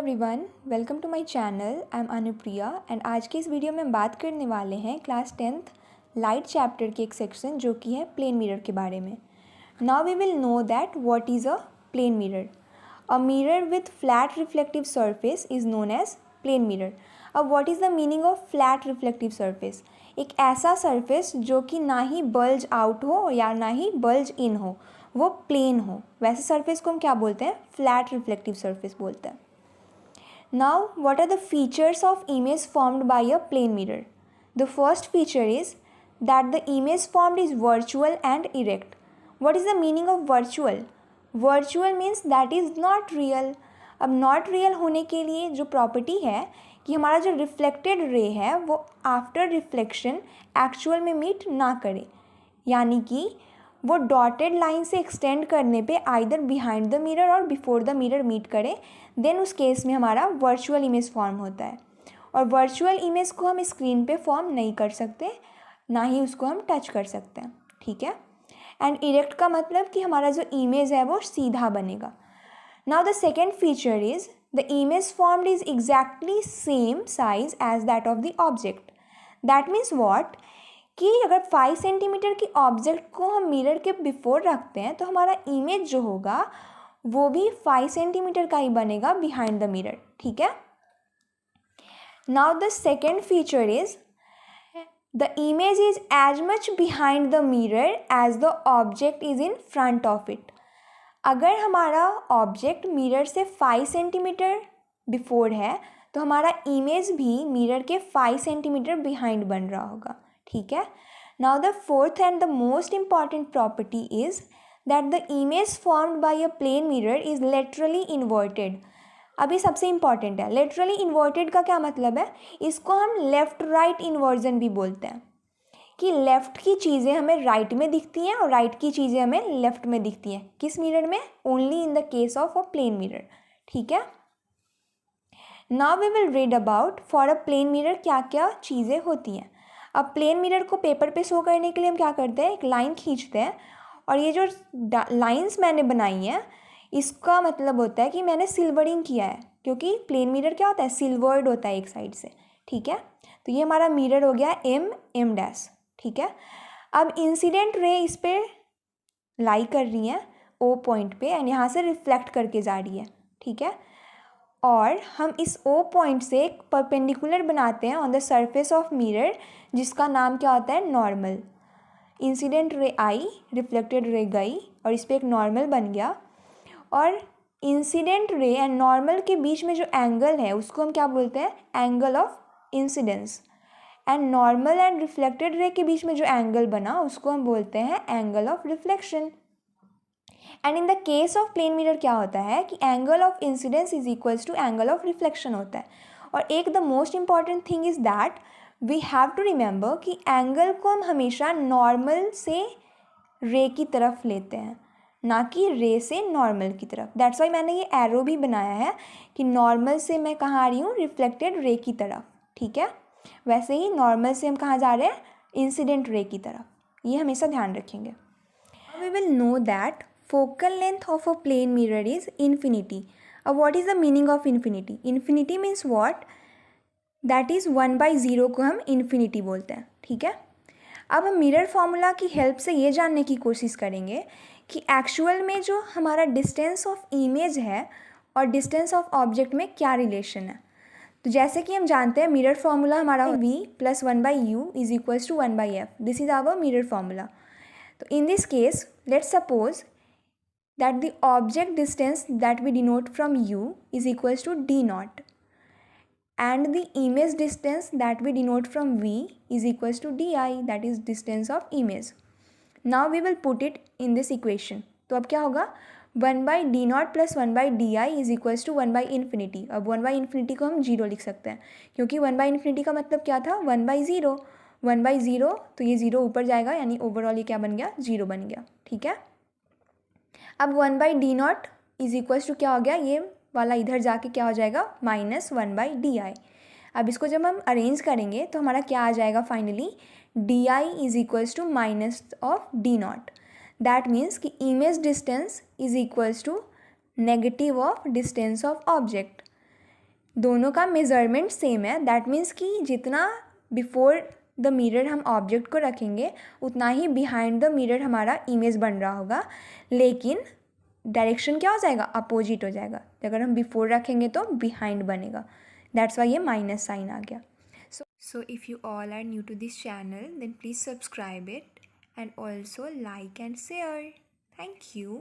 Everyone, welcome to my channel. I am Anupriya and आज के इस वीडियो में हम बात करने वाले हैं क्लास 10th लाइट चैप्टर के एक सेक्शन जो कि है प्लेन मिरर के बारे में। Now we will know that what is a plane mirror. A mirror with flat reflective surface is known as plane mirror. अब what is the meaning of flat reflective surface? एक ऐसा surface जो कि ना ही bulge out हो या ना ही bulge इन हो, वो प्लेन हो, वैसे सरफेस को हम क्या बोलते हैं? फ्लैट रिफ्लेक्टिव सरफेस बोलते हैं। Now, what are the features of image formed by a plane mirror? The first feature is that the image formed is virtual and erect. What is the meaning of virtual? Virtual means that is not real. अब not real होने के लिए जो property है कि हमारा जो reflected ray है वो आफ्टर रिफ्लेक्शन एक्चुअल में मीट ना करे, यानी कि वो डॉटेड लाइन से एक्सटेंड करने पे आइदर बिहाइंड द मिरर और बिफोर द मिरर मीट करे, देन उस केस में हमारा वर्चुअल इमेज फॉर्म होता है। और वर्चुअल इमेज को हम स्क्रीन पे फॉर्म नहीं कर सकते, ना ही उसको हम टच कर सकते हैं, ठीक है। एंड इरेक्ट का मतलब कि हमारा जो इमेज है वो सीधा बनेगा। Now the second feature is the image formed is exactly same size as that of the object. That means what कि अगर 5 सेंटीमीटर की ऑब्जेक्ट को हम मिरर के बिफोर रखते हैं तो हमारा इमेज जो होगा वो भी 5 सेंटीमीटर का ही बनेगा बिहाइंड द मिरर, ठीक है। Now the second feature is the image is as much behind the mirror as the object is in front of it. अगर हमारा ऑब्जेक्ट मिरर से 5 सेंटीमीटर बिफोर है तो हमारा इमेज भी मिरर के 5 सेंटीमीटर बिहाइंड बन रहा होगा, ठीक है। Now the fourth and the most important property is that the image formed by a plane mirror is laterally inverted. अभी सबसे इम्पॉर्टेंट है, लेटरली इन्वर्टेड का क्या मतलब है? इसको हम लेफ्ट राइट इन्वर्जन भी बोलते हैं, कि लेफ़्ट की चीज़ें हमें राइट में दिखती हैं और राइट की चीज़ें हमें लेफ़्ट में दिखती हैं। किस मिरर में? Only in the case of a plane mirror, ठीक है। Now we will read about for a plane mirror क्या क्या चीज़ें होती हैं। अब प्लेन मिरर को पेपर पे शो करने के लिए हम क्या करते हैं? एक लाइन खींचते हैं और ये जो लाइंस मैंने बनाई हैं इसका मतलब होता है कि मैंने सिल्वरिंग किया है, क्योंकि प्लेन मिरर क्या होता है? सिल्वर्ड होता है एक साइड से, ठीक है। तो ये हमारा मिरर हो गया एम डैश, ठीक है। अब इंसिडेंट रे इस पे लाई कर रही है ओ पॉइंट पे एंड यहाँ से रिफ्लेक्ट करके जा रही है, ठीक है। और हम इस ओ पॉइंट से एक परपेंडिकुलर बनाते हैं on the surface of mirror, जिसका नाम क्या होता है? नॉर्मल। इंसिडेंट रे आई, रिफ्लेक्टेड रे गई और इस पर एक नॉर्मल बन गया। और इंसिडेंट रे एंड नॉर्मल के बीच में जो एंगल है उसको हम क्या बोलते हैं? Angle of incidence. And normal and reflected ray के बीच में जो एंगल बना उसको हम बोलते हैं angle of reflection. And in the case of plane mirror क्या होता है कि angle of incidence is equals to angle of reflection होता है। और एक the most important thing is that we have to remember कि एंगल को हम हमेशा नॉर्मल से रे की तरफ लेते हैं, ना कि रे से नॉर्मल की तरफ। दैट्स वाई मैंने ये एरो भी बनाया है कि नॉर्मल से मैं कहाँ आ रही हूँ? रिफ्लेक्टेड रे की तरफ, ठीक है। वैसे ही नॉर्मल से हम कहाँ जा रहे हैं? इंसिडेंट रे की तरफ। ये हमेशा ध्यान रखेंगे। We will know that focal length of a plane mirror is infinity. What is the meaning of infinity? Infinity means what? That is 1/0 को हम infinity बोलते हैं, ठीक है। अब हम मिरर फॉर्मूला की हेल्प से ये जानने की कोशिश करेंगे कि एक्चुअल में जो हमारा डिस्टेंस ऑफ इमेज है और डिस्टेंस ऑफ ऑब्जेक्ट में क्या रिलेशन है। तो जैसे कि हम जानते हैं मिरर फॉर्मूला हमारा v + 1/u is equals to 1/f। This is our mirror formula. तो in this case let's suppose that the object distance that we denote from u is equals to d naught and the image distance that we denote from v is equals to di, that is distance of image. Now we will put it in this equation. तो अब क्या होगा? 1/d0 + 1/di is equals to 1/infinity। अब 1/infinity को हम 0 लिख सकते हैं, क्योंकि 1/infinity का मतलब क्या था? 1/0। 1/0 तो ये 0 ऊपर जाएगा, यानी ओवरऑल ये क्या बन गया? 0 बन गया, ठीक है। अब 1/d0 इज इक्वल्स टू क्या हो गया? ये वाला इधर जाके क्या हो जाएगा? -1/di। अब इसको जब हम अरेंज करेंगे तो हमारा क्या आ जाएगा finally? di is equals to minus of d0। That means कि image distance is equals to negative of distance of object. दोनों का मेज़रमेंट सेम है, दैट मीन्स कि जितना बिफोर द मिरर हम ऑब्जेक्ट को रखेंगे उतना ही बिहाइंड द मिरर हमारा इमेज बन रहा होगा, लेकिन डायरेक्शन क्या हो जाएगा, अपोजिट हो जाएगा। अगर हम बिफोर रखेंगे तो बिहाइंड बनेगा, दैट्स वाई ये माइनस साइन आ गया। So if you all are new to this channel, then please subscribe it and also like and share. Thank you.